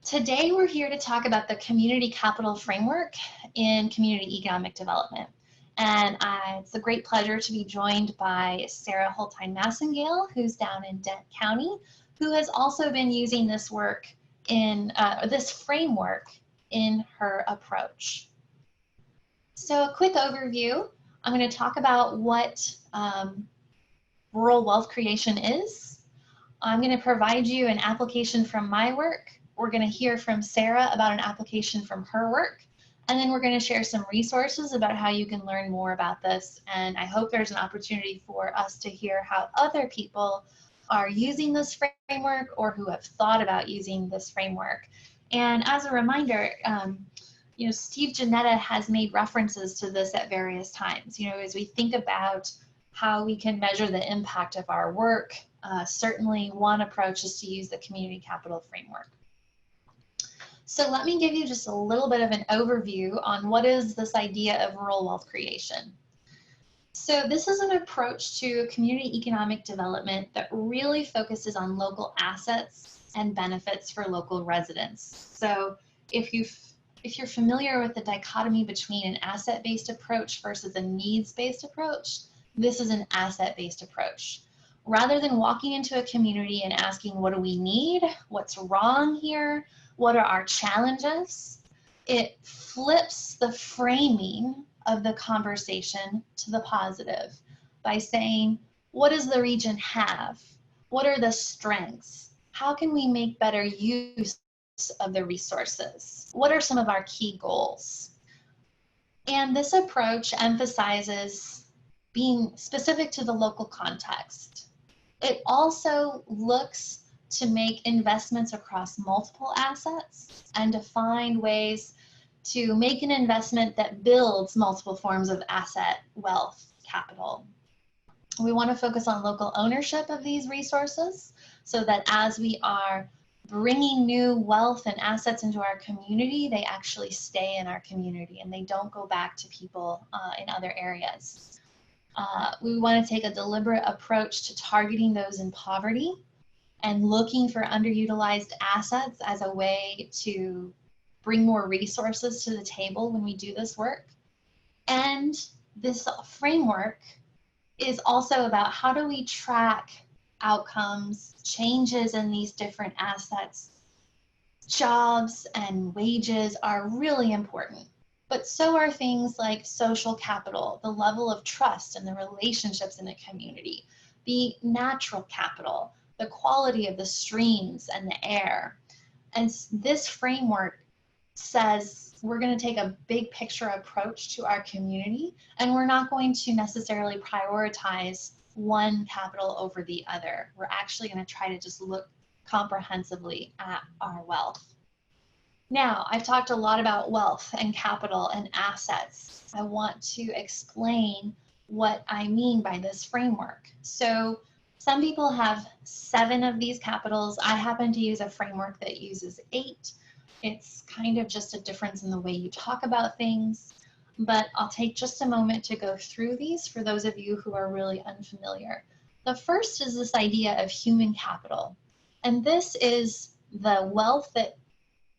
Today we're here to talk about the community capital framework in community economic development. And it's a great pleasure to be joined by Sarah Hultine-Massengale, who's down in Dent County, who has also been using this work in this framework in her approach. So a quick overview, I'm going to talk about what rural wealth creation is. I'm going to provide you an application from my work. We're going to hear from Sarah about an application from her work, and then we're going to share some resources about how you can learn more about this. And I hope there's an opportunity for us to hear how other people are using this framework or who have thought about using this framework. And as a reminder, Steve Janetta has made references to this at various times. As we think about how we can measure the impact of our work, certainly one approach is to use the community capital framework. So let me give you just a little bit of an overview on what is this idea of rural wealth creation. So this is an approach to community economic development that really focuses on local assets and benefits for local residents. So if you're familiar with the dichotomy between an asset-based approach versus a needs-based approach, this is an asset-based approach. Rather than walking into a community and asking, what do we need? What's wrong here? What are our challenges? It flips the framing of the conversation to the positive by saying, what does the region have? What are the strengths? How can we make better use of the resources? What are some of our key goals? And this approach emphasizes being specific to the local context. It also looks to make investments across multiple assets and to find ways to make an investment that builds multiple forms of asset, wealth, capital. We want to focus on local ownership of these resources so that as we are bringing new wealth and assets into our community, they actually stay in our community and they don't go back to people in other areas. We want to take a deliberate approach to targeting those in poverty and looking for underutilized assets as a way to bring more resources to the table when we do this work. And this framework is also about how do we track outcomes, changes in these different assets. Jobs and wages are really important, but so are things like social capital, the level of trust and the relationships in the community, the natural capital, the quality of the streams and the air. And this framework says we're going to take a big picture approach to our community, and we're not going to necessarily prioritize one capital over the other. We're actually going to try to just look comprehensively at our wealth. Now, I've talked a lot about wealth and capital and assets. I want to explain what I mean by this framework. So some people have 7 of these capitals. I happen to use a framework that uses 8. It's kind of just a difference in the way you talk about things, but I'll take just a moment to go through these for those of you who are really unfamiliar. The first is this idea of human capital, and this is the wealth that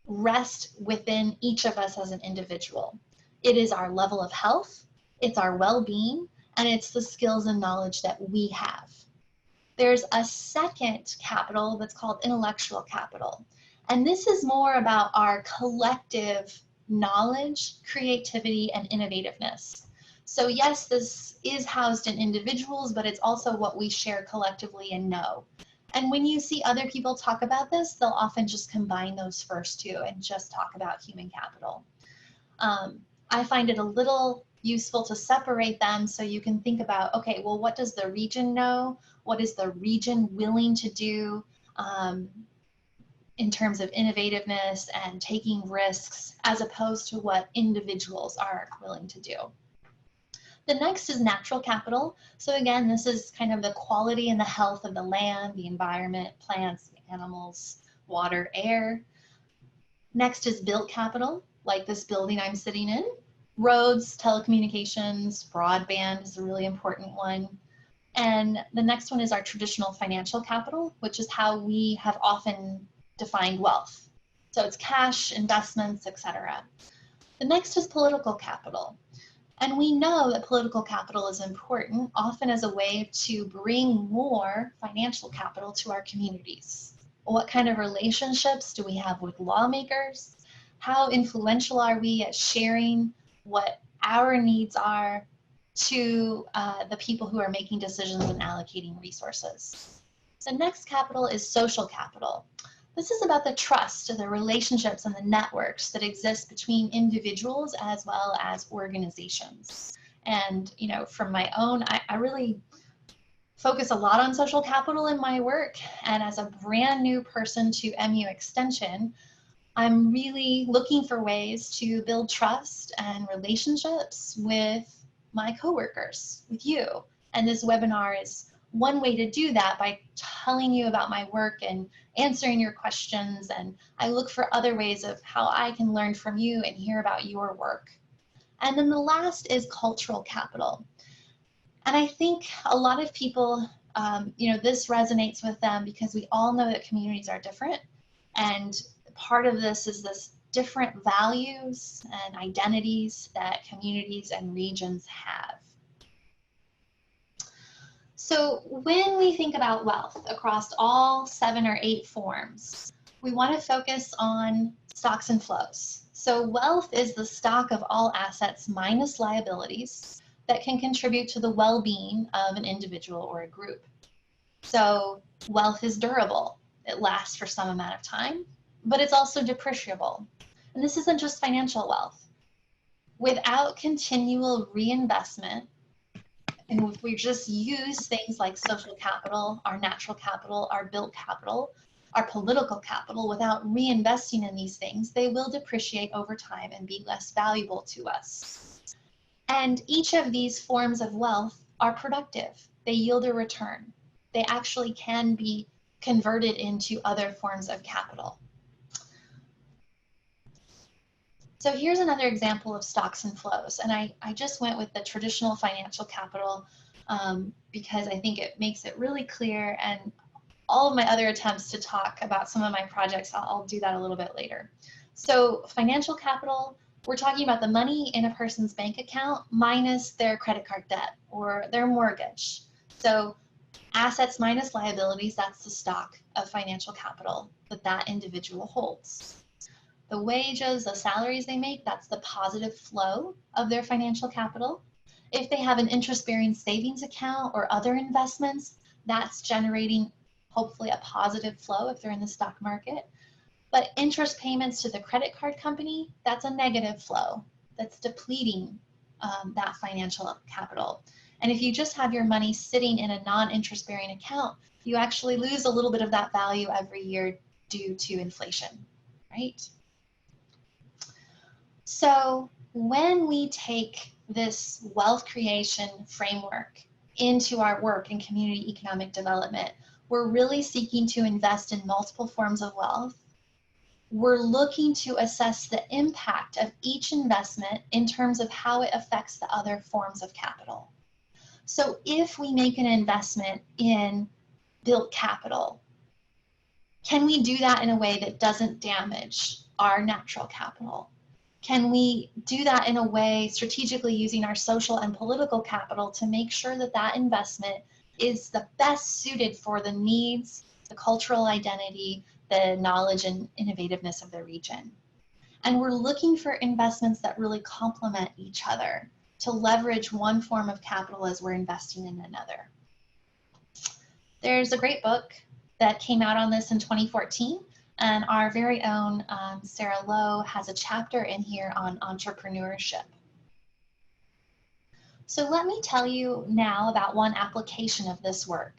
rests within each of us as an individual. It is our level of health, it's our well-being, and it's the skills and knowledge that we have. There's a second capital that's called intellectual capital. And this is more about our collective knowledge, creativity, and innovativeness. So yes, this is housed in individuals, but it's also what we share collectively and know. And when you see other people talk about this, they'll often just combine those first two and just talk about human capital. I find it a little useful to separate them so you can think about, okay, well, what does the region know? What is the region willing to do in terms of innovativeness and taking risks, as opposed to what individuals are willing to do? The next is natural capital. So again, this is kind of the quality and the health of the land, the environment, plants, animals, water, air. Next is built capital, like this building I'm sitting in. Roads, telecommunications, broadband is a really important one. And the next one is our traditional financial capital, which is how we have often defined wealth. So it's cash, investments, etc. The next is political capital. And we know that political capital is important, often as a way to bring more financial capital to our communities. What kind of relationships do we have with lawmakers? How influential are we at sharing what our needs are to the people who are making decisions and allocating resources? The next capital is social capital. This is about the trust, the relationships, and the networks that exist between individuals as well as organizations. And, you know, from my own, I really focus a lot on social capital in my work. And as a brand new person to MU Extension, I'm really looking for ways to build trust and relationships with my coworkers, with you. And this webinar is one way to do that, by telling you about my work and answering your questions. And I look for other ways of how I can learn from you and hear about your work. And then the last is cultural capital. And I think a lot of people, you know, this resonates with them because we all know that communities are different. And part of this is this different values and identities that communities and regions have. So when we think about wealth across all 7 or 8 forms, we want to focus on stocks and flows. So wealth is the stock of all assets minus liabilities that can contribute to the well-being of an individual or a group. So wealth is durable. It lasts for some amount of time, but it's also depreciable. And this isn't just financial wealth. Without continual reinvestment, and if we just use things like social capital, our natural capital, our built capital, our political capital, without reinvesting in these things, they will depreciate over time and be less valuable to us. And each of these forms of wealth are productive. They yield a return. They actually can be converted into other forms of capital. So here's another example of stocks and flows. And I just went with the traditional financial capital because I think it makes it really clear. And all of my other attempts to talk about some of my projects, I'll do that a little bit later. So financial capital, we're talking about the money in a person's bank account minus their credit card debt or their mortgage. So assets minus liabilities, that's the stock of financial capital that that individual holds. The wages, the salaries they make, that's the positive flow of their financial capital. If they have an interest-bearing savings account or other investments, that's generating hopefully a positive flow if they're in the stock market. But interest payments to the credit card company, that's a negative flow. That's depleting that financial capital. And if you just have your money sitting in a non-interest-bearing account, you actually lose a little bit of that value every year due to inflation, right? So when we take this wealth creation framework into our work in community economic development, we're really seeking to invest in multiple forms of wealth. We're looking to assess the impact of each investment in terms of how it affects the other forms of capital. So if we make an investment in built capital, can we do that in a way that doesn't damage our natural capital? Can we do that in a way strategically using our social and political capital to make sure that that investment is the best suited for the needs, the cultural identity, the knowledge and innovativeness of the region? And we're looking for investments that really complement each other to leverage one form of capital as we're investing in another. There's a great book that came out on this in 2014. And our very own Sarah Lowe has a chapter in here on entrepreneurship. So let me tell you now about one application of this work.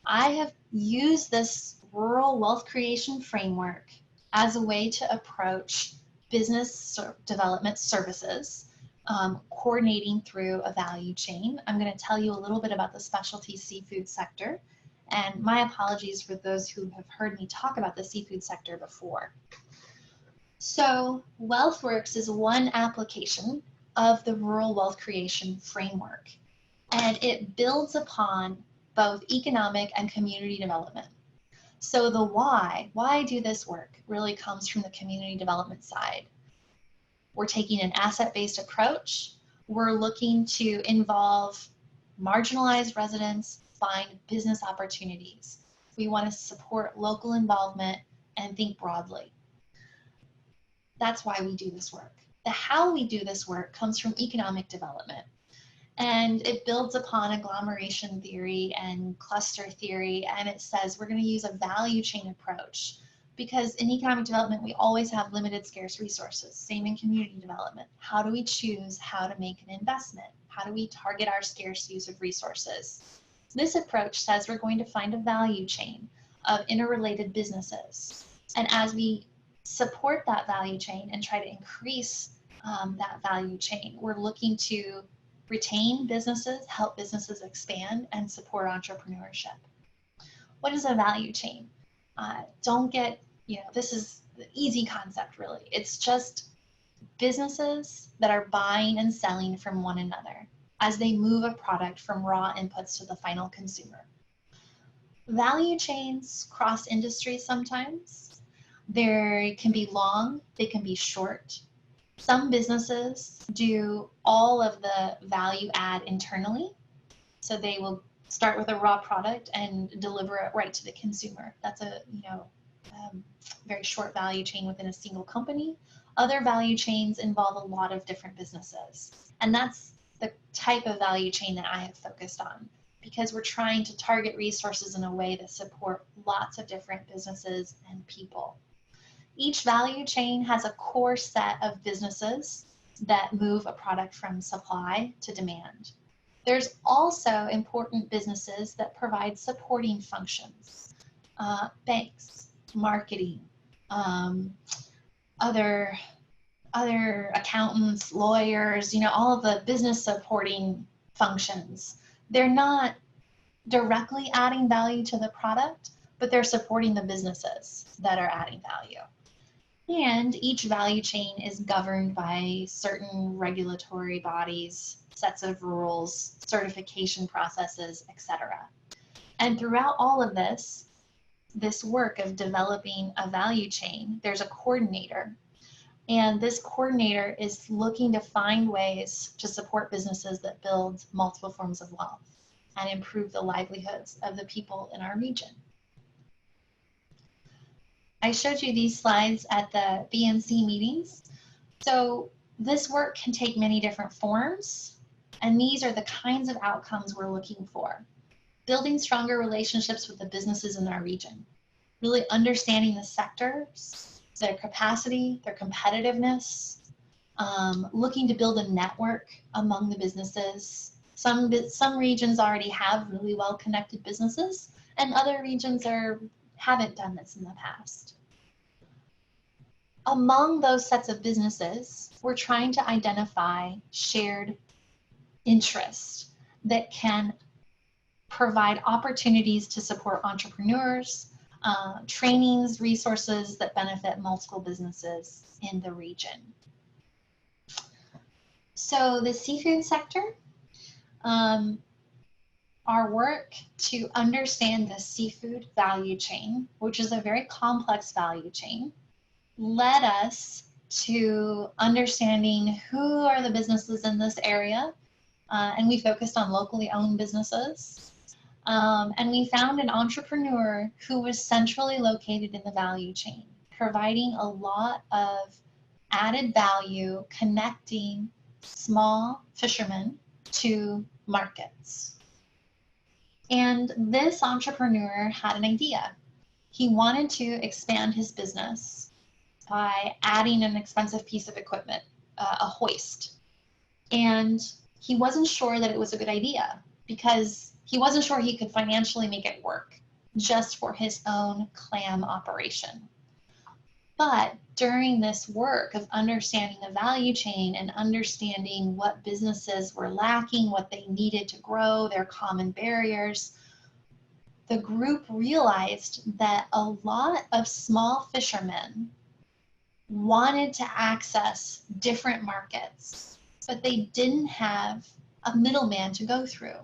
I have used this rural wealth creation framework as a way to approach business development services, coordinating through a value chain. I'm going to tell you a little bit about the specialty seafood sector. And my apologies for those who have heard me talk about the seafood sector before. So Wealthworks is one application of the rural wealth creation framework, and it builds upon both economic and community development. So the why do this work, really comes from the community development side. We're taking an asset-based approach. We're looking to involve marginalized residents, find business opportunities. We want to support local involvement and think broadly. That's why we do this work. The how we do this work comes from economic development. And it builds upon agglomeration theory and cluster theory, and it says we're going to use a value chain approach, because in economic development we always have limited scarce resources. Same in community development. How do we choose how to make an investment? How do we target our scarce use of resources? This approach says we're going to find a value chain of interrelated businesses, and as we support that value chain and try to increase that value chain, we're looking to retain businesses, help businesses expand, and support entrepreneurship. What is a value chain? Don't get, this is the easy concept really. It's just businesses that are buying and selling from one another as they move a product from raw inputs to the final consumer. Value chains cross industries sometimes. They can be long, they can be short. Some businesses do all of the value add internally. So they will start with a raw product and deliver it right to the consumer. That's a very short value chain within a single company. Other value chains involve a lot of different businesses. And that's the type of value chain that I have focused on, because we're trying to target resources in a way that support lots of different businesses and people. Each value chain has a core set of businesses that move a product from supply to demand. There's also important businesses that provide supporting functions, banks, marketing, other accountants, lawyers, all of the business supporting functions. They're not directly adding value to the product, but they're supporting the businesses that are adding value. And each value chain is governed by certain regulatory bodies, sets of rules, certification processes, etc. And throughout all of this work of developing a value chain, there's a coordinator. And this coordinator is looking to find ways to support businesses that build multiple forms of wealth and improve the livelihoods of the people in our region. I showed you these slides at the BNC meetings. So this work can take many different forms, and these are the kinds of outcomes we're looking for. Building stronger relationships with the businesses in our region, really understanding the sectors, their capacity, their competitiveness, looking to build a network among the businesses. Some regions already have really well-connected businesses, and other regions haven't done this in the past. Among those sets of businesses, we're trying to identify shared interests that can provide opportunities to support entrepreneurs, trainings, resources that benefit multiple businesses in the region. So the seafood sector, our work to understand the seafood value chain, which is a very complex value chain, led us to understanding who are the businesses in this area, and we focused on locally owned businesses. And we found an entrepreneur who was centrally located in the value chain, providing a lot of added value, connecting small fishermen to markets. And this entrepreneur had an idea. He wanted to expand his business by adding an expensive piece of equipment, a hoist. And he wasn't sure that it was a good idea because he wasn't sure he could financially make it work just for his own clam operation. But during this work of understanding the value chain and understanding what businesses were lacking, what they needed to grow, their common barriers, the group realized that a lot of small fishermen wanted to access different markets, but they didn't have a middleman to go through.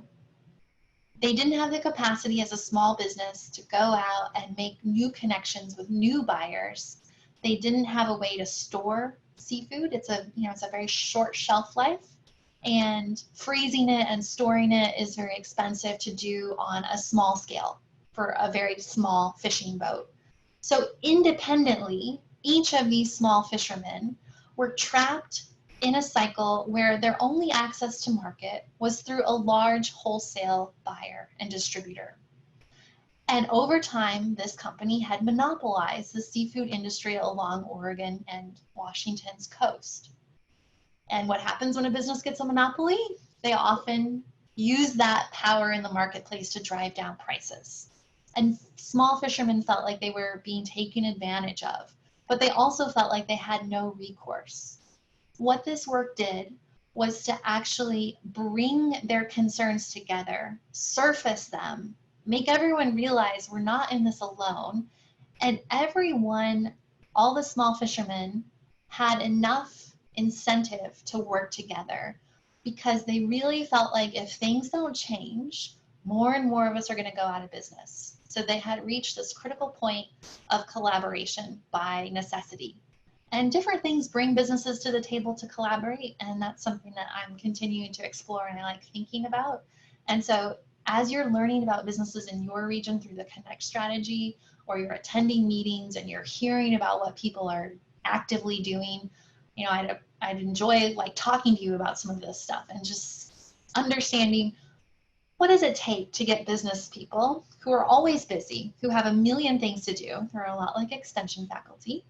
They didn't have the capacity as a small business to go out and make new connections with new buyers. They didn't have a way to store seafood. It's a very short shelf life, and freezing it and storing it is very expensive to do on a small scale for a very small fishing boat. So independently, each of these small fishermen were trapped in a cycle where their only access to market was through a large wholesale buyer and distributor. And over time, this company had monopolized the seafood industry along Oregon and Washington's coast. And what happens when a business gets a monopoly? They often use that power in the marketplace to drive down prices. And small fishermen felt like they were being taken advantage of, but they also felt like they had no recourse. What this work did was to actually bring their concerns together, surface them, make everyone realize we're not in this alone, and everyone, all the small fishermen, had enough incentive to work together because they really felt like if things don't change, more and more of us are going to go out of business. So they had reached this critical point of collaboration by necessity. And different things bring businesses to the table to collaborate, and that's something that I'm continuing to explore and I like thinking about. And so as you're learning about businesses in your region through the Connect strategy, or you're attending meetings and you're hearing about what people are actively doing, I'd enjoy like talking to you about some of this stuff and just understanding what does it take to get business people who are always busy, who have a million things to do. They're a lot like extension faculty,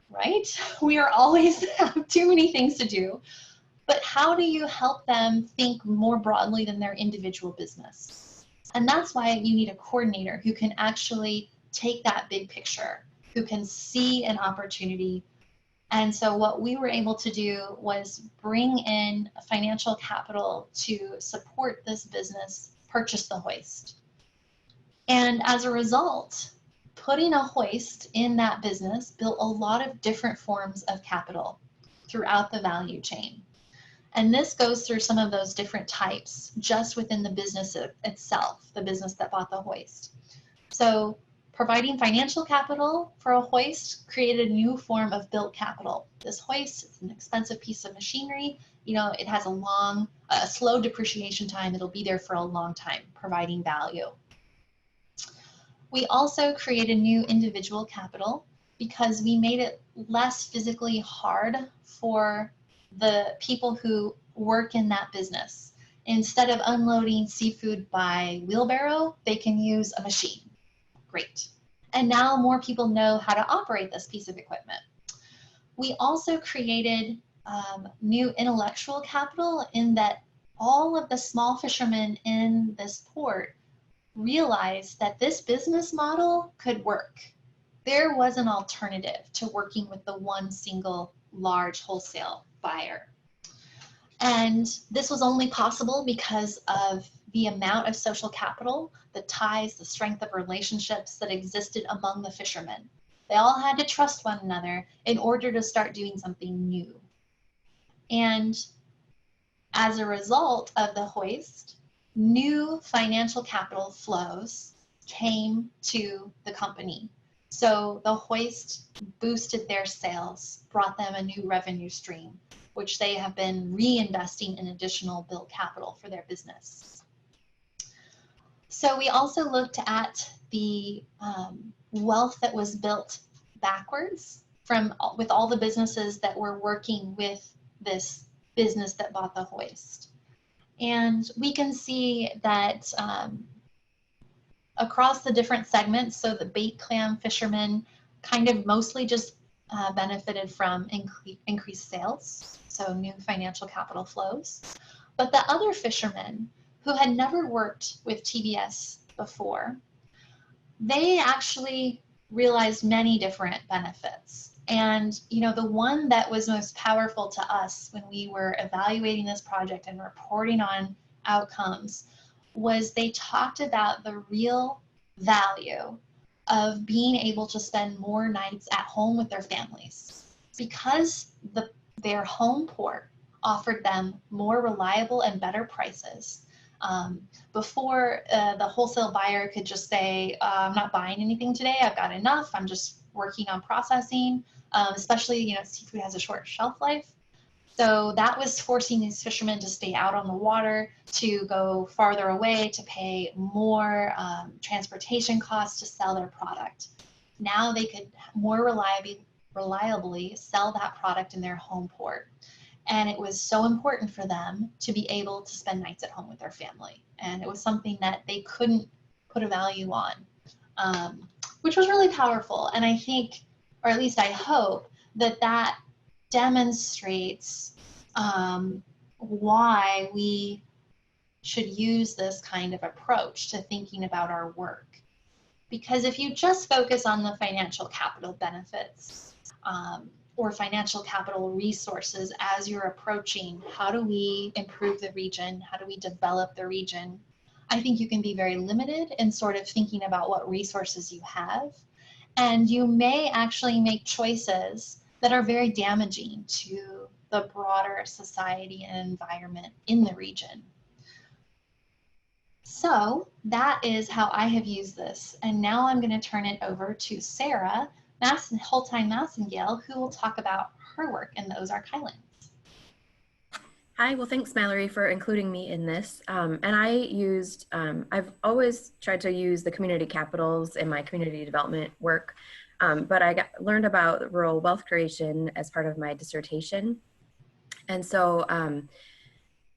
right? We are always have too many things to do, but how do you help them think more broadly than their individual business? And that's why you need a coordinator who can actually take that big picture, who can see an opportunity. And so what we were able to do was bring in financial capital to support this business purchase the hoist. And as a result, putting a hoist in that business built a lot of different forms of capital throughout the value chain. And this goes through some of those different types just within the business itself, the business that bought the hoist. So providing financial capital for a hoist created a new form of built capital. This hoist is an expensive piece of machinery. It has a slow depreciation time. It'll be there for a long time, providing value. We also created new individual capital because we made it less physically hard for the people who work in that business. Instead of unloading seafood by wheelbarrow, they can use a machine. Great. And now more people know how to operate this piece of equipment. We also created new intellectual capital in that all of the small fishermen in this port realized that this business model could work. There was an alternative to working with the one single large wholesale buyer. And this was only possible because of the amount of social capital, the ties, the strength of relationships that existed among the fishermen. They all had to trust one another in order to start doing something new. And as a result of the hoist, new financial capital flows came to the company. So the hoist boosted their sales, brought them a new revenue stream, which they have been reinvesting in additional built capital for their business. So we also looked at the wealth that was built backwards with all the businesses that were working with this business that bought the hoist. And we can see that across the different segments, so the bait clam fishermen kind of mostly just benefited from increased sales, so new financial capital flows. But the other fishermen who had never worked with TBS before, they actually realized many different benefits. And the one that was most powerful to us when we were evaluating this project and reporting on outcomes was they talked about the real value of being able to spend more nights at home with their families. Because their home port offered them more reliable and better prices, Before, the wholesale buyer could just say, I'm not buying anything today, I've got enough, I'm just working on processing, especially, you know, seafood has a short shelf life. So that was forcing these fishermen to stay out on the water, to go farther away, to pay more transportation costs to sell their product. Now they could more reliably sell that product in their home port. And it was so important for them to be able to spend nights at home with their family. And it was something that they couldn't put a value on, which was really powerful. And I think, or at least I hope, that that demonstrates why we should use this kind of approach to thinking about our work. Because if you just focus on the financial capital benefits or financial capital resources as you're approaching, how do we improve the region? How do we develop the region? I think you can be very limited in sort of thinking about what resources you have. And you may actually make choices that are very damaging to the broader society and environment in the region. So that is how I have used this. And now I'm going to turn it over to Sarah Hultine-Massengale, who will talk about her work in the Ozark Highlands. Hi, well, thanks, Mallory, for including me in this. And I used, I've always tried to use the community capitals in my community development work, but I learned about rural wealth creation as part of my dissertation. And so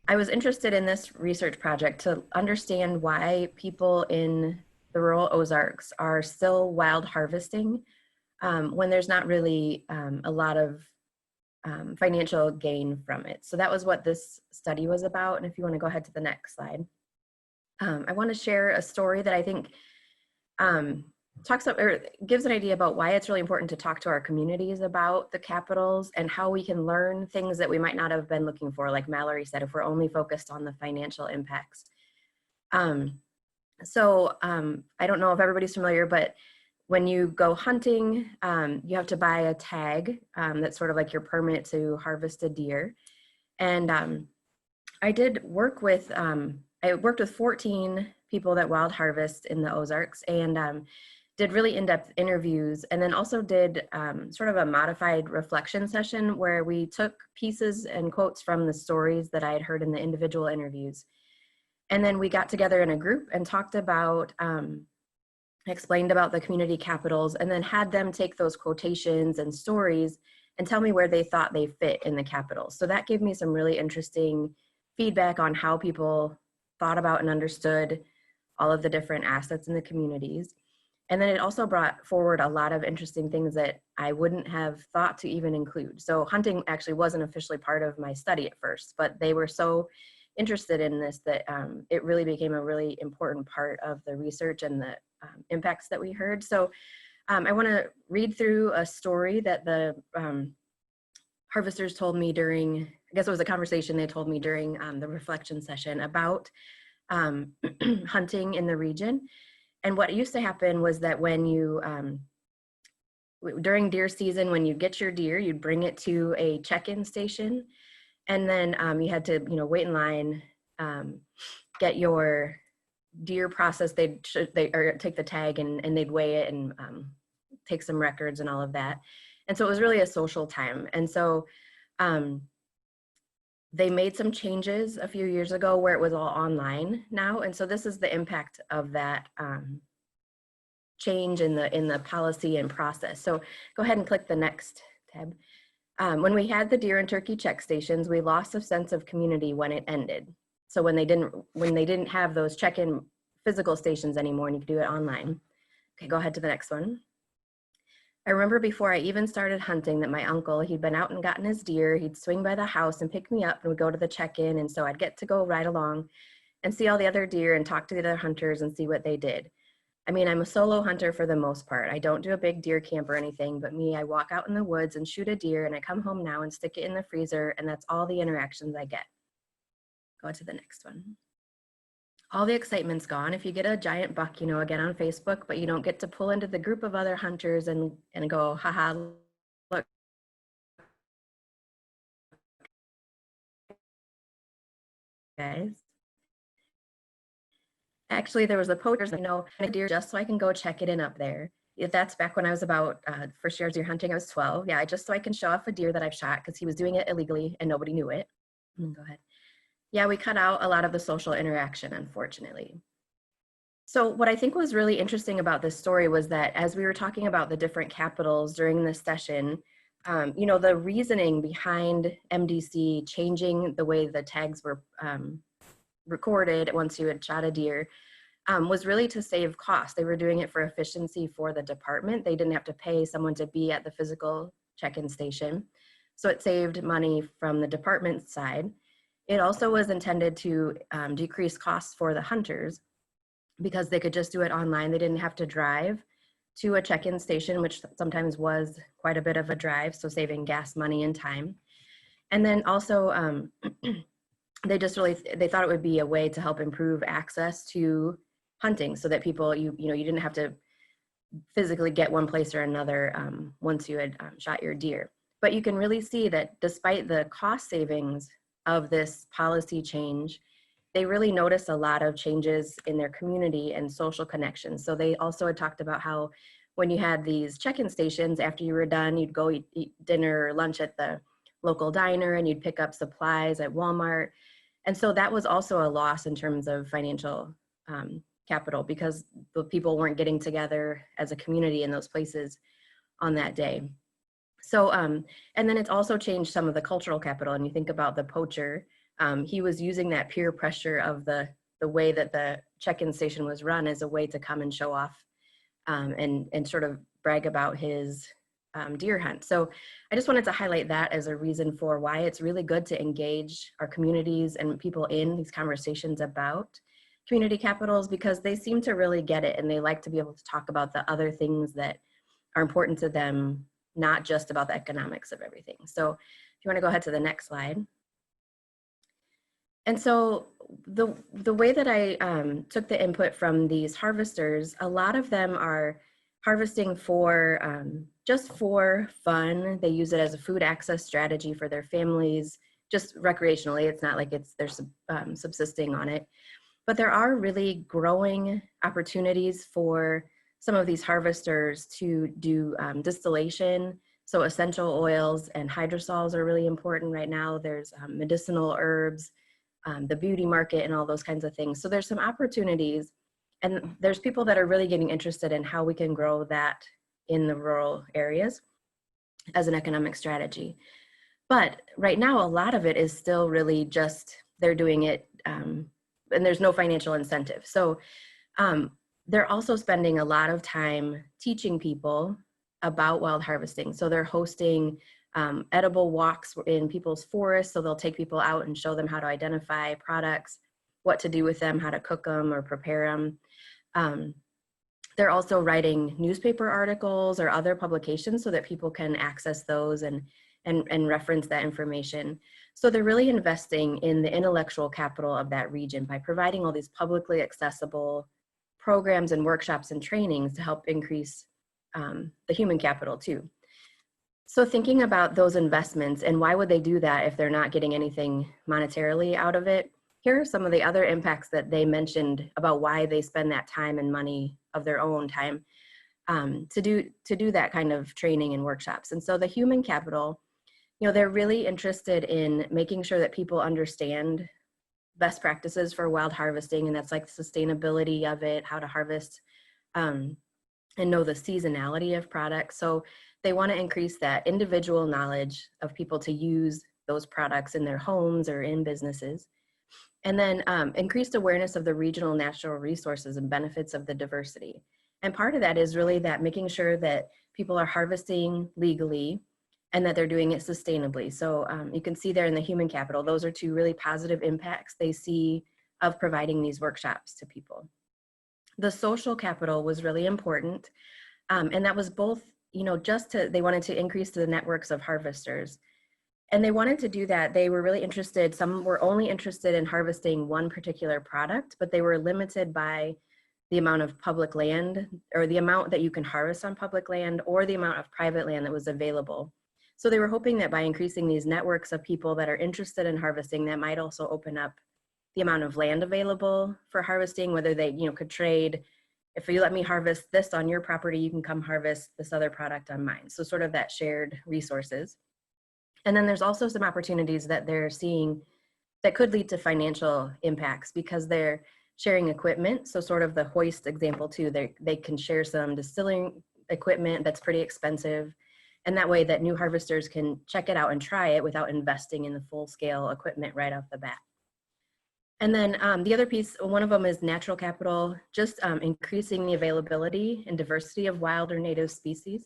I was interested in this research project to understand why people in the rural Ozarks are still wild harvesting when there's not really a lot of financial gain from it. So that was what this study was about. And if you want to go ahead to the next slide, I want to share a story that I think talks up or gives an idea about why it's really important to talk to our communities about the capitals and how we can learn things that we might not have been looking for, like Mallory said, if we're only focused on the financial impacts. I don't know if everybody's familiar, but when you go hunting, you have to buy a tag that's sort of like your permit to harvest a deer. And I worked with 14 people that wild harvest in the Ozarks, and did really in-depth interviews, and then also did sort of a modified reflection session where we took pieces and quotes from the stories that I had heard in the individual interviews. And then we got together in a group and talked about explained about the community capitals, and then had them take those quotations and stories and tell me where they thought they fit in the capitals. So that gave me some really interesting feedback on how people thought about and understood all of the different assets in the communities. And then it also brought forward a lot of interesting things that I wouldn't have thought to even include. So hunting actually wasn't officially part of my study at first, but they were so interested in this that it really became a really important part of the research and the impacts that we heard. So I want to read through a story that the harvesters told me during, I guess it was a conversation they told me during the reflection session about hunting in the region. And what used to happen was that when you, during deer season, when you get your deer, you'd bring it to a check-in station, and then you had to, wait in line, get your deer processed. They'd take the tag and they'd weigh it and take some records and all of that. And so it was really a social time. And so they made some changes a few years ago where it was all online now. And so this is the impact of that change in the policy and process. So go ahead and click the next tab. When we had the deer and turkey check stations, we lost a sense of community when it ended. So when they didn't have those check-in physical stations anymore and you could do it online. Okay, go ahead to the next one. I remember before I even started hunting that my uncle, he'd been out and gotten his deer, he'd swing by the house and pick me up and we'd go to the check-in, and so I'd get to go ride along and see all the other deer and talk to the other hunters and see what they did. I mean, I'm a solo hunter for the most part. I don't do a big deer camp or anything, but me, I walk out in the woods and shoot a deer and I come home now and stick it in the freezer, and that's all the interactions I get. Go to the next one. All the excitement's gone. If you get a giant buck, again on Facebook, but you don't get to pull into the group of other hunters and go, haha, look. Guys. Actually, there was a poacher, a deer just so I can go check it in up there. If that's back when I was about first year deer hunting, I was 12. Yeah, just so I can show off a deer that I've shot because he was doing it illegally and nobody knew it. Go ahead. Yeah, we cut out a lot of the social interaction, unfortunately. So what I think was really interesting about this story was that as we were talking about the different capitals during this session, the reasoning behind MDC changing the way the tags were recorded once you had shot a deer was really to save costs. They were doing it for efficiency for the department. They didn't have to pay someone to be at the physical check-in station. So it saved money from the department side. It also was intended to decrease costs for the hunters because they could just do it online. They didn't have to drive to a check-in station, which sometimes was quite a bit of a drive, so saving gas money and time. And then also, they thought it would be a way to help improve access to hunting so that people, you didn't have to physically get one place or another once you had shot your deer. But you can really see that despite the cost savings of this policy change, they really noticed a lot of changes in their community and social connections. So they also had talked about how when you had these check-in stations, after you were done, you'd go eat dinner or lunch at the local diner and you'd pick up supplies at Walmart. And so that was also a loss in terms of financial capital because the people weren't getting together as a community in those places on that day. So, and then it's also changed some of the cultural capital. And you think about the poacher, he was using that peer pressure of the way that the check-in station was run as a way to come and show off and sort of brag about his deer hunt. So I just wanted to highlight that as a reason for why it's really good to engage our communities and people in these conversations about community capitals, because they seem to really get it and they like to be able to talk about the other things that are important to them, not just about the economics of everything. So if you want to go ahead to the next slide. And so the way that I took the input from these harvesters, a lot of them are harvesting for just for fun. They use it as a food access strategy for their families, just recreationally. It's not like they're subsisting on it. But there are really growing opportunities for some of these harvesters to do distillation. So essential oils and hydrosols are really important right now. There's medicinal herbs, the beauty market and all those kinds of things. So there's some opportunities, and there's people that are really getting interested in how we can grow that in the rural areas as an economic strategy. But right now, a lot of it is still really just, they're doing it and there's no financial incentive. So they're also spending a lot of time teaching people about wild harvesting. So they're hosting edible walks in people's forests. So they'll take people out and show them how to identify products, what to do with them, how to cook them or prepare them. They're also writing newspaper articles or other publications so that people can access those and reference that information. So they're really investing in the intellectual capital of that region by providing all these publicly accessible programs and workshops and trainings to help increase the human capital too. So thinking about those investments and why would they do that if they're not getting anything monetarily out of it, here are some of the other impacts that they mentioned about why they spend that time and money of their own time to do that kind of training and workshops. And so the human capital, they're really interested in making sure that people understand best practices for wild harvesting, and that's like the sustainability of it, how to harvest, and know the seasonality of products. So they want to increase that individual knowledge of people to use those products in their homes or in businesses. And then increased awareness of the regional natural resources and benefits of the diversity. And part of that is really that making sure that people are harvesting legally and that they're doing it sustainably. So you can see there in the human capital, those are two really positive impacts they see of providing these workshops to people. The social capital was really important. And that was both, they wanted to increase the networks of harvesters. And they wanted to do that. They were really interested, some were only interested in harvesting one particular product, but they were limited by the amount of public land or the amount that you can harvest on public land or the amount of private land that was available. So they were hoping that by increasing these networks of people that are interested in harvesting, that might also open up the amount of land available for harvesting, whether they, could trade. If you let me harvest this on your property, you can come harvest this other product on mine. So sort of that shared resources. And then there's also some opportunities that they're seeing that could lead to financial impacts because they're sharing equipment. So sort of the hoist example too, they can share some distilling equipment that's pretty expensive. And that way that new harvesters can check it out and try it without investing in the full scale equipment right off the bat. And then the other piece, one of them is natural capital, just increasing the availability and diversity of wild or native species.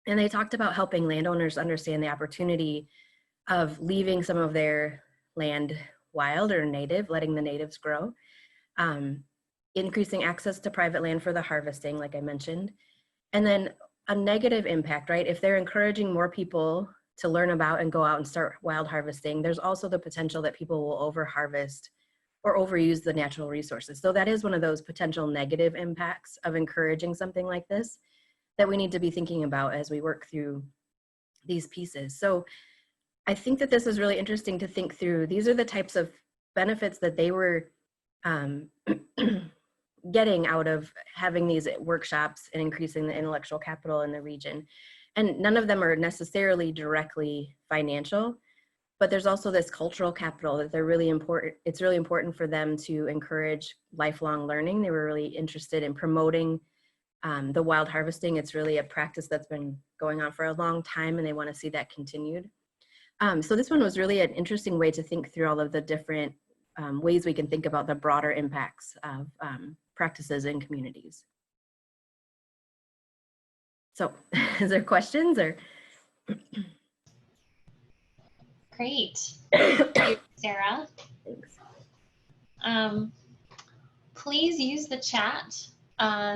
And they talked about helping landowners understand the opportunity of leaving some of their land wild or native, letting the natives grow, increasing access to private land for the harvesting, like I mentioned, and then a negative impact, right? If they're encouraging more people to learn about and go out and start wild harvesting, there's also the potential that people will over-harvest or overuse the natural resources. So that is one of those potential negative impacts of encouraging something like this that we need to be thinking about as we work through these pieces. So I think that this is really interesting to think through. These are the types of benefits that they were getting out of having these workshops and increasing the intellectual capital in the region. And none of them are necessarily directly financial, but there's also this cultural capital that they're really important. It's really important for them to encourage lifelong learning. They were really interested in promoting the wild harvesting. It's really a practice that's been going on for a long time, and they want to see that continued. So this one was really an interesting way to think through all of the different ways we can think about the broader impacts of practices in communities. So is there questions or? Great. Thank you, Sarah. Thanks. Please use the chat.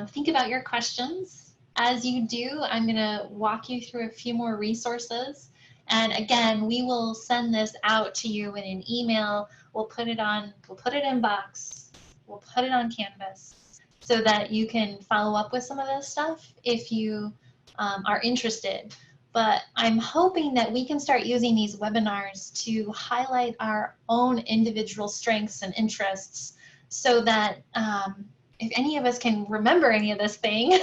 Think about your questions. As you do, I'm going to walk you through a few more resources. And again, we will send this out to you in an email. We'll put it in Box. We'll put it on Canvas so that you can follow up with some of this stuff if you are interested. But I'm hoping that we can start using these webinars to highlight our own individual strengths and interests so that if any of us can remember any of this thing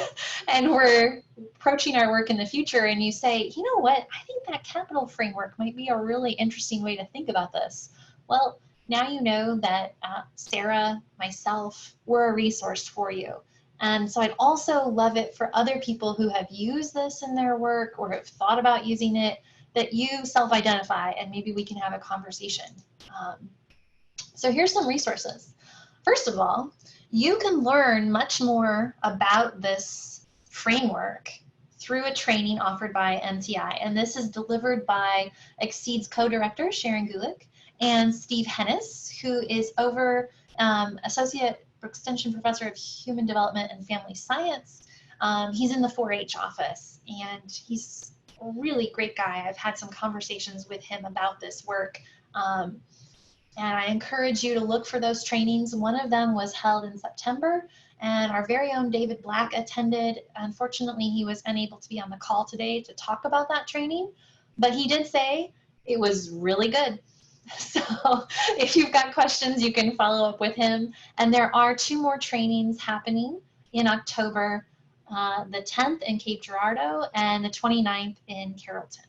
and we're approaching our work in the future and you say, you know what, I think that capital framework might be a really interesting way to think about this. Well, now you know that Sarah, myself, we're a resource for you. And so I'd also love it for other people who have used this in their work or have thought about using it, that you self-identify and maybe we can have a conversation. So here's some resources. First of all, you can learn much more about this framework through a training offered by NCI. And this is delivered by CED's co-director, Sharon Gulick, and Steve Hennis, who is Associate Extension Professor of Human Development and Family Science. He's in the 4-H office, and he's a really great guy. I've had some conversations with him about this work. And I encourage you to look for those trainings. One of them was held in September, and our very own David Black attended. Unfortunately, he was unable to be on the call today to talk about that training, but he did say it was really good. So if you've got questions, you can follow up with him. And there are 2 more trainings happening in October, the 10th in Cape Girardeau and the 29th in Carrollton.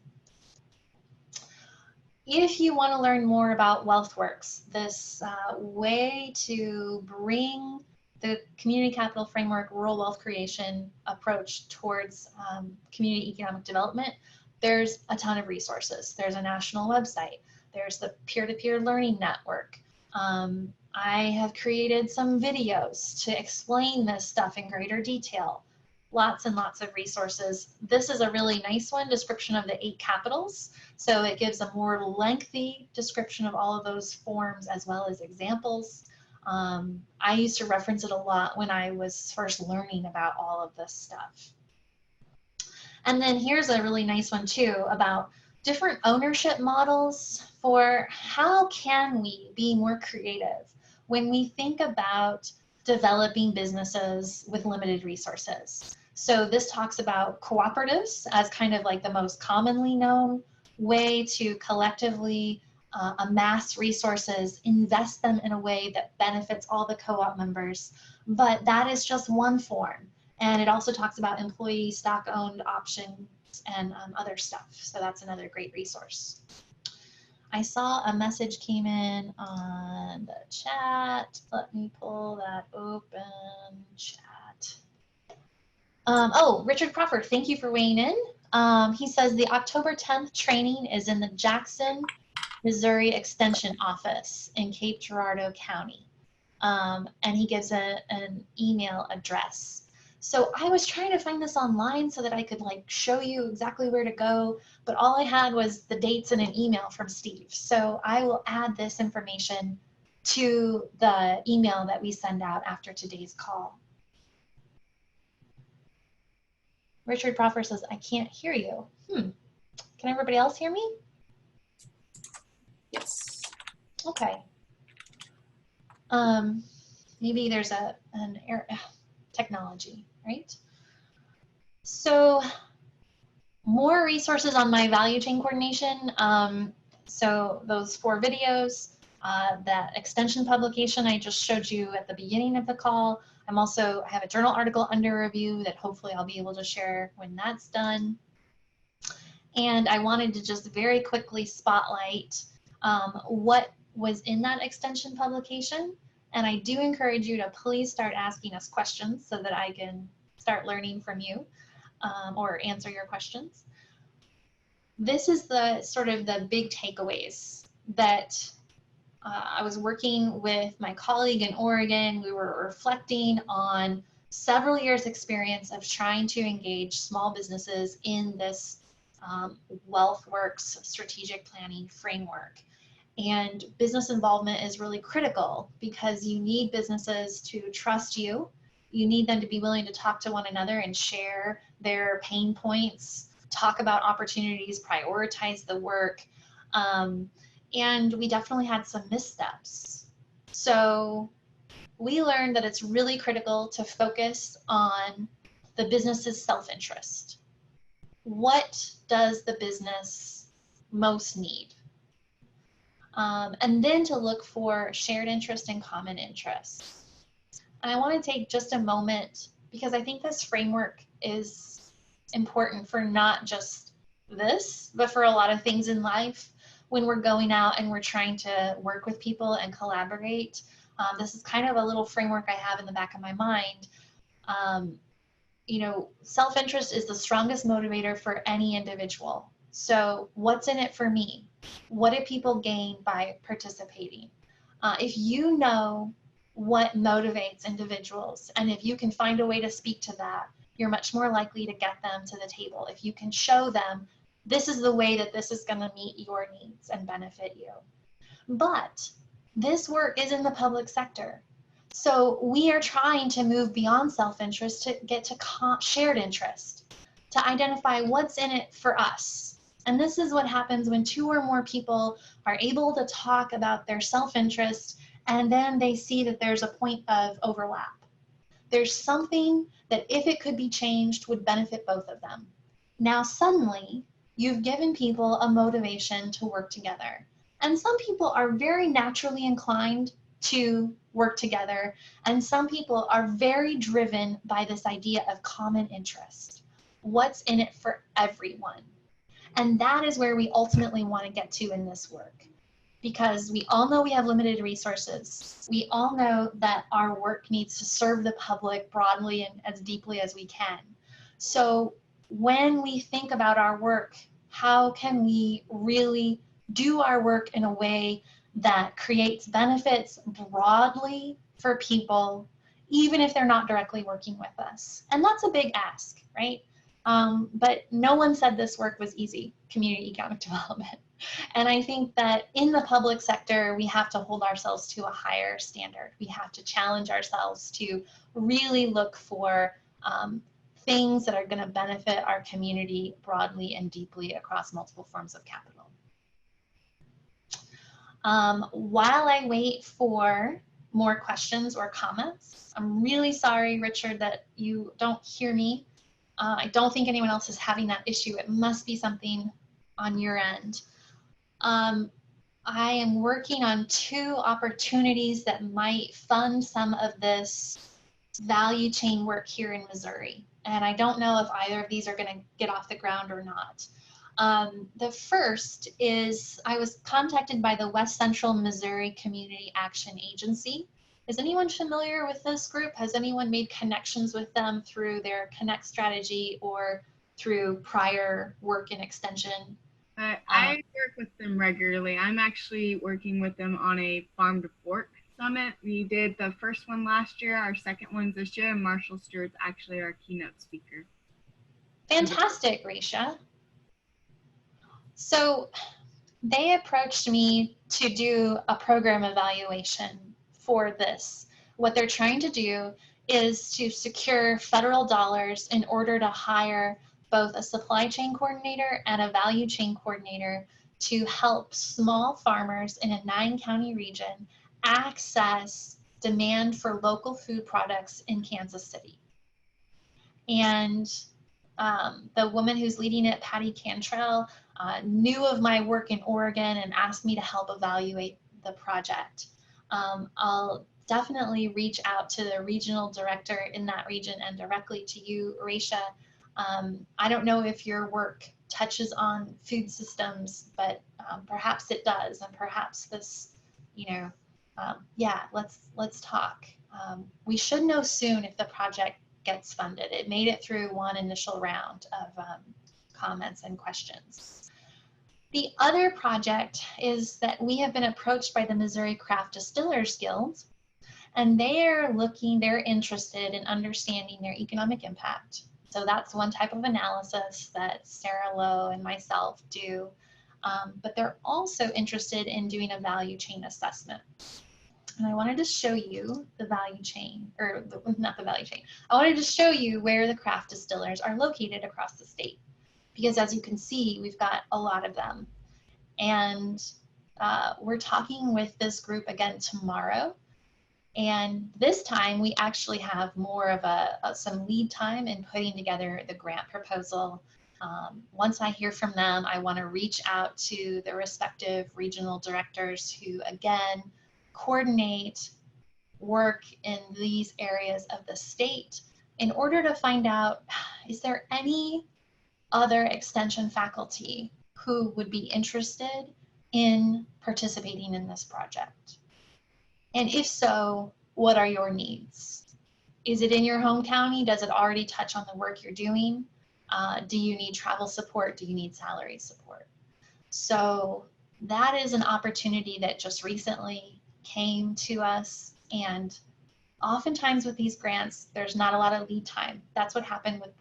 If you want to learn more about Wealthworks, this way to bring the community capital framework, rural wealth creation approach towards community economic development, there's a ton of resources. There's a national website. There's the peer-to-peer learning network. I have created some videos to explain this stuff in greater detail. Lots and lots of resources. This is a really nice one, description of the 8 capitals. So it gives a more lengthy description of all of those forms as well as examples. I used to reference it a lot when I was first learning about all of this stuff. And then here's a really nice one too about different ownership models for how can we be more creative when we think about developing businesses with limited resources. So this talks about cooperatives as kind of like the most commonly known way to collectively amass resources, invest them in a way that benefits all the co-op members. But that is just one form. And it also talks about employee stock-owned options and other stuff. So that's another great resource. I saw a message came in on the chat. Let me pull that open. Chat. Oh, Richard Crawford, thank you for weighing in. He says the October 10th training is in the Jackson, Missouri Extension Office in Cape Girardeau County. And he gives an email address. So I was trying to find this online so that I could like show you exactly where to go, but all I had was the dates and an email from Steve. So I will add this information to the email that we send out after today's call. Richard Proffer says, I can't hear you. Can everybody else hear me? Yes. Okay. Maybe there's an error, technology, right? So more resources on my value chain coordination. So those 4 videos, that extension publication I just showed you at the beginning of the call. I have a journal article under review that hopefully I'll be able to share when that's done. And I wanted to just very quickly spotlight what was in that extension publication. And I do encourage you to please start asking us questions so that I can start learning from you or answer your questions. This is the sort of the big takeaways that I was working with my colleague in Oregon. We were reflecting on several years' experience of trying to engage small businesses in this Wealthworks strategic planning framework. And business involvement is really critical because you need businesses to trust you. You need them to be willing to talk to one another and share their pain points, talk about opportunities, prioritize the work. And we definitely had some missteps. So we learned that it's really critical to focus on the business's self-interest. What does the business most need? And then to look for shared interest and common interest. And I want to take just a moment because I think this framework is important for not just this, but for a lot of things in life. When we're going out and we're trying to work with people and collaborate, this is kind of a little framework I have in the back of my mind. You know, self-interest is the strongest motivator for any individual. So what's in it for me? What do people gain by participating? If you know what motivates individuals, and if you can find a way to speak to that, you're much more likely to get them to the table. If you can show them, this is the way that this is going to meet your needs and benefit you. But this work is in the public sector. So we are trying to move beyond self-interest to get to shared interest, to identify what's in it for us. And this is what happens when 2 or more people are able to talk about their self-interest, and then they see that there's a point of overlap. There's something that if it could be changed would benefit both of them. Now suddenly you've given people a motivation to work together. And some people are very naturally inclined to work together, and some people are very driven by this idea of common interest. What's in it for everyone? And that is where we ultimately want to get to in this work, because we all know we have limited resources. We all know that our work needs to serve the public broadly and as deeply as we can. So when we think about our work, how can we really do our work in a way that creates benefits broadly for people, even if they're not directly working with us? And that's a big ask, right? But no one said this work was easy, community economic development. And I think that in the public sector, we have to hold ourselves to a higher standard. We have to challenge ourselves to really look for things that are going to benefit our community broadly and deeply across multiple forms of capital. While I wait for more questions or comments, I'm really sorry, Richard, that you don't hear me. I don't think anyone else is having that issue. It must be something on your end. I am working on 2 opportunities that might fund some of this value chain work here in Missouri. And I don't know if either of these are going to get off the ground or not. The first is I was contacted by the West Central Missouri Community Action Agency. Is anyone familiar with this group? Has anyone made connections with them through their Connect strategy or through prior work in extension? I work with them regularly. I'm actually working with them on a farm to fork summit. We did the first one last year, our second one's this year, and Marshall Stewart's actually our keynote speaker. Fantastic, Rahe. So they approached me to do a program evaluation for this. What they're trying to do is to secure federal dollars in order to hire both a supply chain coordinator and a value chain coordinator to help small farmers in a 9-county region access demand for local food products in Kansas City. And the woman who's leading it, Patty Cantrell, knew of my work in Oregon and asked me to help evaluate the project. I'll definitely reach out to the regional director in that region and directly to you, Rahe. I don't know if your work touches on food systems, but perhaps it does, and perhaps this, yeah, let's talk. We should know soon if the project gets funded. It made it through one initial round of comments and questions. The other project is that we have been approached by the Missouri Craft Distillers Guild, and they're interested in understanding their economic impact. So that's one type of analysis that Sarah Lowe and myself do, but they're also interested in doing a value chain assessment. And I wanted to show you the value chain, or not the value chain. I wanted to show you where the craft distillers are located across the state. Because as you can see, we've got a lot of them. And we're talking with this group again tomorrow. And this time we actually have more of some lead time in putting together the grant proposal. Once I hear from them, I want to reach out to the respective regional directors who, again, coordinate work in these areas of the state in order to find out, is there any other extension faculty who would be interested in participating in this project? And if so, what are your needs? Is it in your home county? Does it already touch on the work you're doing? Do you need travel support? Do you need salary support? So that is an opportunity that just recently came to us, and oftentimes with these grants there's not a lot of lead time. That's what happened with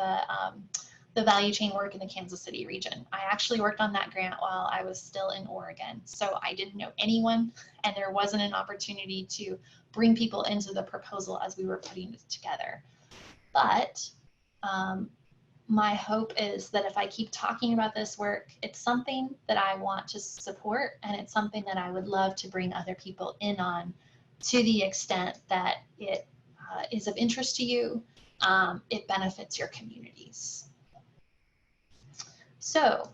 the value chain work in the Kansas City region. I actually worked on that grant while I was still in Oregon, so I didn't know anyone, and there wasn't an opportunity to bring people into the proposal as we were putting it together. But my hope is that if I keep talking about this work, it's something that I want to support, and it's something that I would love to bring other people in on, to the extent that it is of interest to you, it benefits your communities. So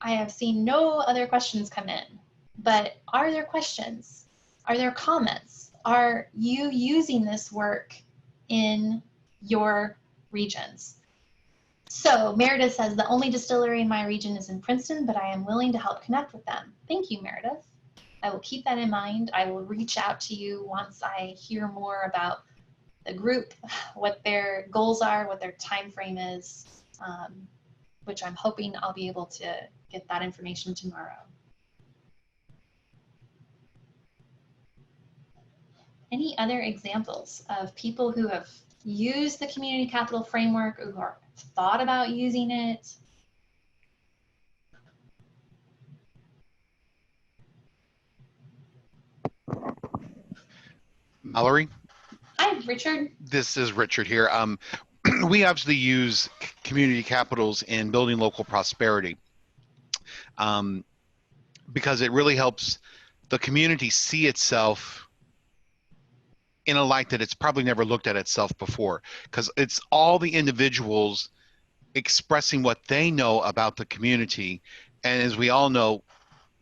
I have seen no other questions come in, but are there questions? Are there comments? Are you using this work in your regions? So Meredith says, the only distillery in my region is in Princeton, but I am willing to help connect with them. Thank you, Meredith. I will keep that in mind. I will reach out to you once I hear more about the group, what their goals are, what their time frame is, which I'm hoping I'll be able to get that information tomorrow. Any other examples of people who have used the community capital framework, who are thought about using it? Mallory? Hi, Richard. This is Richard here. We obviously use community capitals in building local prosperity because it really helps the community see itself in a light that it's probably never looked at itself before, because it's all the individuals expressing what they know about the community. And as we all know,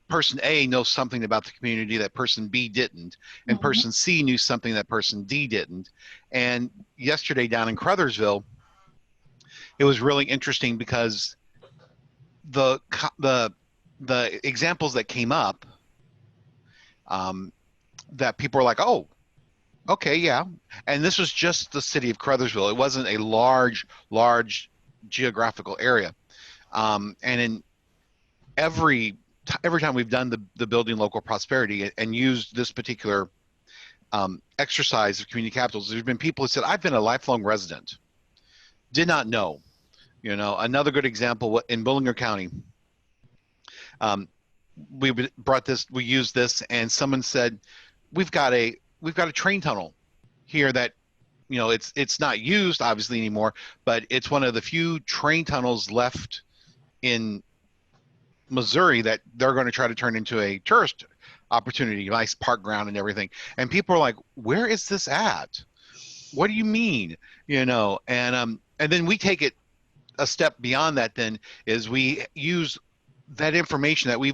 person A knows something about the community that person B didn't, and Mhm. person C knew something that person D didn't. And yesterday down in Crothersville, it was really interesting because the examples that came up, that people were like, oh, okay, yeah. And this was just the city of Crothersville. It wasn't a large geographical area. And in every time we've done the building local prosperity and used this particular exercise of community capitals, there's been people who said, I've been a lifelong resident, did not know. Another good example in Bullinger County, we used this, and someone said, we've got a train tunnel here that, it's not used obviously anymore, but it's one of the few train tunnels left in Missouri that they're going to try to turn into a tourist opportunity, nice park ground and everything. And people are like, where is this at? What do you mean? And then we take it a step beyond that. Then is we use that information that we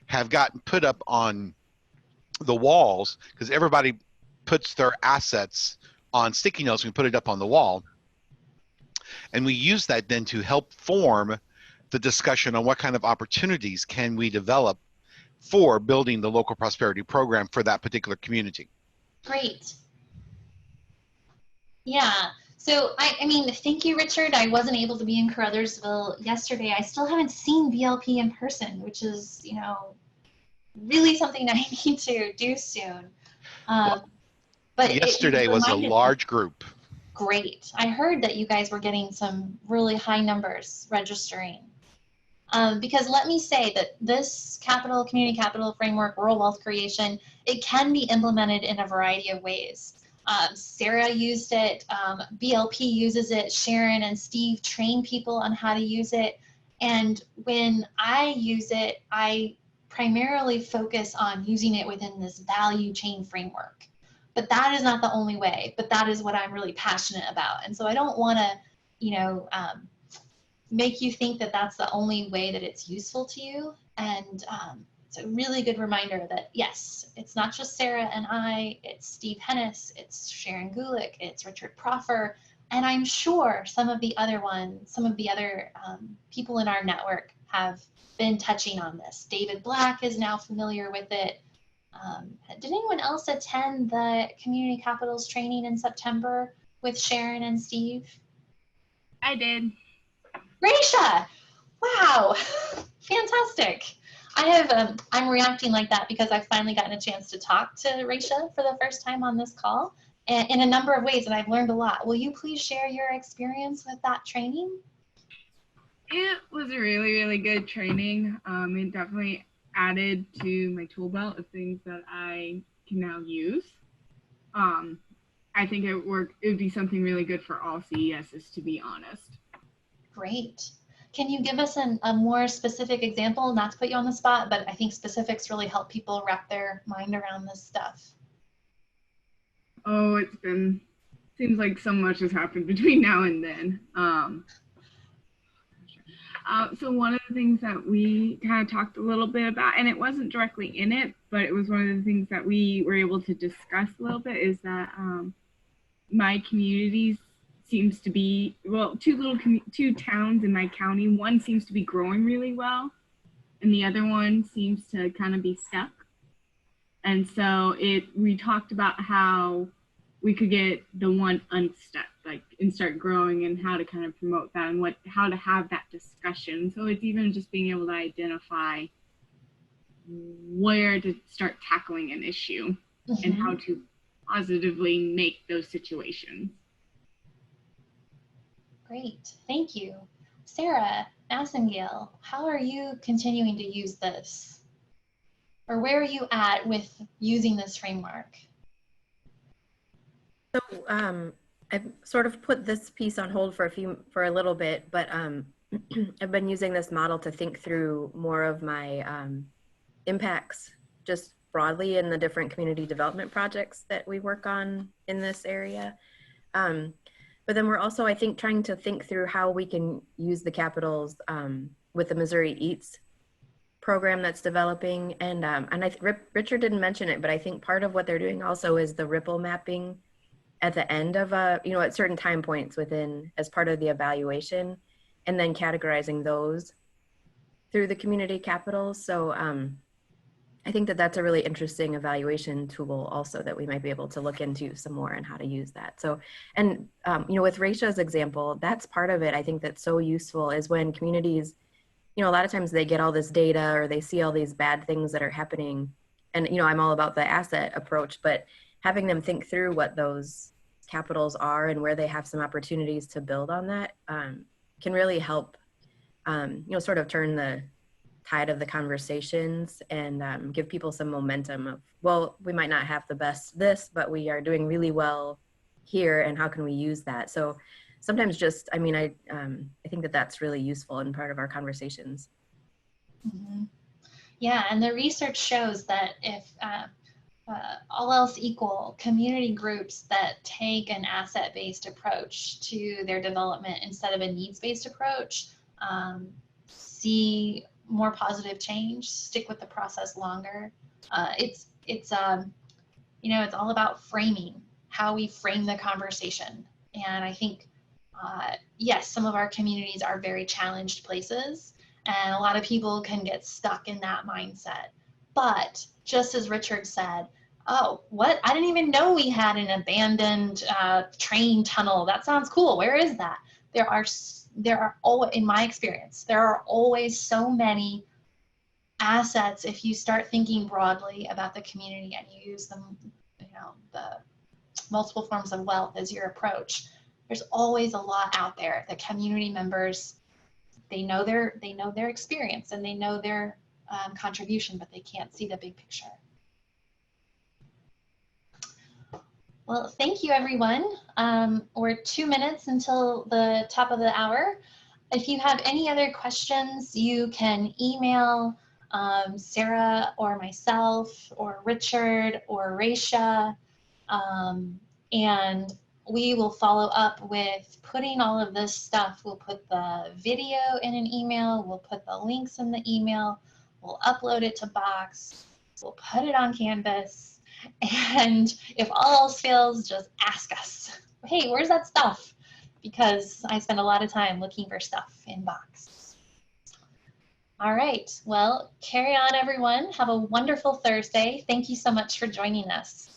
have gotten put up on the walls, because everybody puts their assets on sticky notes and we put it up on the wall, and we use that then to help form the discussion on what kind of opportunities can we develop for building the local prosperity program for that particular community. Great. Yeah. So, I mean, thank you, Richard. I wasn't able to be in Crothersville yesterday. I still haven't seen BLP in person, which is, really something I need to do soon. But yesterday it was a large group. Great. I heard that you guys were getting some really high numbers registering. Because let me say that this community capital framework, rural wealth creation, it can be implemented in a variety of ways. Sarah used it, BLP uses it, Sharon and Steve train people on how to use it. And when I use it, I primarily focus on using it within this value chain framework. But that is not the only way, but that is what I'm really passionate about. And so I don't want to, make you think that that's the only way that it's useful to you. And it's a really good reminder that, yes, it's not just Sarah and I, it's Steve Hennis, it's Sharon Gulick, it's Richard Proffer, and I'm sure some of the other people in our network have been touching on this. David Black is now familiar with it. Did anyone else attend the Community Capitals training in September with Sharon and Steve? I did. Rahe, wow, fantastic. I'm reacting like that because I've finally gotten a chance to talk to Rahe for the first time on this call in a number of ways, and I've learned a lot. Will you please share your experience with that training? It was a really, really good training. It definitely added to my tool belt of things that I can now use. I think it would be something really good for all CESs, to be honest. Great. Can you give us a more specific example, not to put you on the spot, but I think specifics really help people wrap their mind around this stuff. Oh, seems like so much has happened between now and then. So one of the things that we kind of talked a little bit about, and it wasn't directly in it, but it was one of the things that we were able to discuss a little bit, is that my communities seems to be, well, two towns in my county. One seems to be growing really well, and the other one seems to kind of be stuck. And so we talked about how we could get the one unstuck, and start growing, and how to kind of promote that, and how to have that discussion. So it's even just being able to identify where to start tackling an issue, mm-hmm. and how to positively make those situations. Great, thank you. Sarah Massengale, how are you continuing to use this? Or where are you at with using this framework? So I've sort of put this piece on hold for a little bit, but I've been using this model to think through more of my impacts just broadly in the different community development projects that we work on in this area. But then we're also, I think, trying to think through how we can use the capitals with the Missouri Eats program that's developing, and Richard didn't mention it, but I think part of what they're doing also is the ripple mapping at the end of at certain time points within as part of the evaluation, and then categorizing those through the community capitals. So I think that that's a really interesting evaluation tool also that we might be able to look into some more and how to use that. So, and with Raisha's example, that's part of it. I think that's so useful is when communities, a lot of times they get all this data or they see all these bad things that are happening. And, I'm all about the asset approach, but having them think through what those capitals are and where they have some opportunities to build on that can really help, sort of turn the tide of the conversations and give people some momentum of, well, we might not have the best this, but we are doing really well here, and how can we use that? So sometimes just, I think that that's really useful and part of our conversations. Mm-hmm. Yeah, and the research shows that if all else equal, community groups that take an asset-based approach to their development instead of a needs-based approach see more positive change, stick with the process longer. It's all about framing, how we frame the conversation. And I think, yes, some of our communities are very challenged places, and a lot of people can get stuck in that mindset. But just as Richard said, oh, what? I didn't even know we had an abandoned train tunnel. That sounds cool. Where is that? There are always, in my experience, there are always so many assets if you start thinking broadly about the community and you use them, the multiple forms of wealth as your approach. There's always a lot out there. The community members, they know their experience and they know their contribution, but they can't see the big picture. Well, thank you, everyone. We're 2 minutes until the top of the hour. If you have any other questions, you can email Sarah or myself or Richard or Raisha, and we will follow up with putting all of this stuff. We'll put the video in an email, we'll put the links in the email, we'll upload it to Box, we'll put it on Canvas. And if all else fails, just ask us, hey, where's that stuff? Because I spend a lot of time looking for stuff in Box. All right, well, carry on, everyone. Have a wonderful Thursday. Thank you so much for joining us.